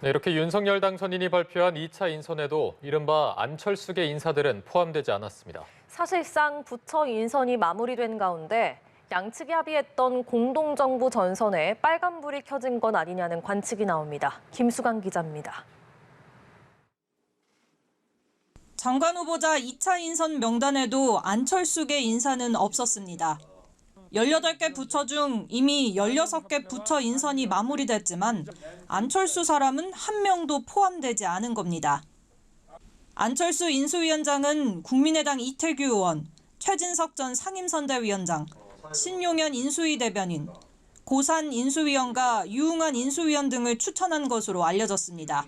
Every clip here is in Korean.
네, 이렇게 윤석열 당선인이 발표한 2차 인선에도 이른바 안철수계 인사들은 포함되지 않았습니다. 사실상 부처 인선이 마무리된 가운데 양측이 합의했던 공동정부 전선에 빨간불이 켜진 건 아니냐는 관측이 나옵니다. 김수강 기자입니다. 장관 후보자 2차 인선 명단에도 안철수계 인사는 없었습니다. 18개 부처 중 이미 16개 부처 인선이 마무리됐지만 안철수 사람은 한 명도 포함되지 않은 겁니다. 안철수 인수위원장은 국민의당 이태규 의원, 최진석 전 상임선대위원장, 신용현 인수위 대변인, 고산 인수위원과 유흥한 인수위원 등을 추천한 것으로 알려졌습니다.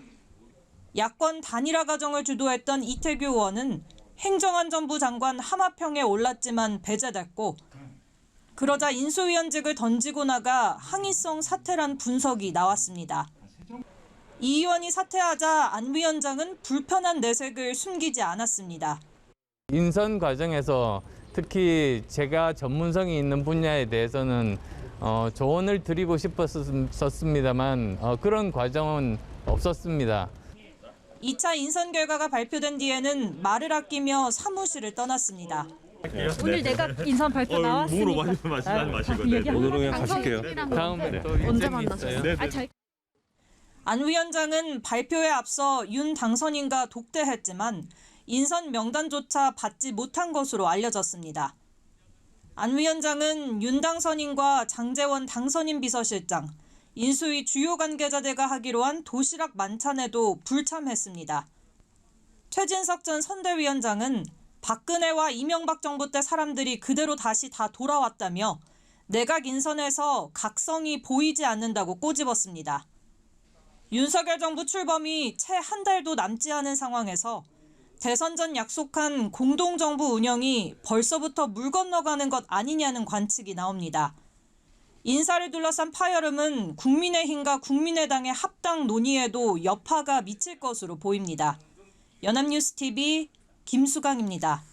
야권 단일화 과정을 주도했던 이태규 의원은 행정안전부 장관 하마평에 올랐지만 배제됐고 그러자 인수위원직을 던지고 나가 항의성 사퇴란 분석이 나왔습니다. 이 의원이 사퇴하자 안 위원장은 불편한 내색을 숨기지 않았습니다. 인선 과정에서 특히 제가 전문성이 있는 분야에 대해서는 조언을 드리고 싶었습니다만 그런 과정은 없었습니다. 2차 인선 결과가 발표된 뒤에는 말을 아끼며 사무실을 떠났습니다. 오늘 내가 인선 발표 나왔으니까. 몸으로 말씀하지 마시고. 오늘은 그냥 가실게요. 다음에 또 언제 일정이 만나셨어요? 있어요. 안 위원장은 발표에 앞서 윤 당선인과 독대했지만 인선 명단조차 받지 못한 것으로 알려졌습니다. 안 위원장은 윤 당선인과 장제원 당선인 비서실장, 인수위 주요 관계자들과 하기로 한 도시락 만찬에도 불참했습니다. 최진석 전 선대위원장은 박근혜와 이명박 정부 때 사람들이 그대로 다시 다 돌아왔다며 내각 인선에서 각성이 보이지 않는다고 꼬집었습니다. 윤석열 정부 출범이 채 한 달도 남지 않은 상황에서 대선 전 약속한 공동정부 운영이 벌써부터 물 건너가는 것 아니냐는 관측이 나옵니다. 인사를 둘러싼 파열음은 국민의힘과 국민의당의 합당 논의에도 여파가 미칠 것으로 보입니다. 연합뉴스TV 김수강입니다.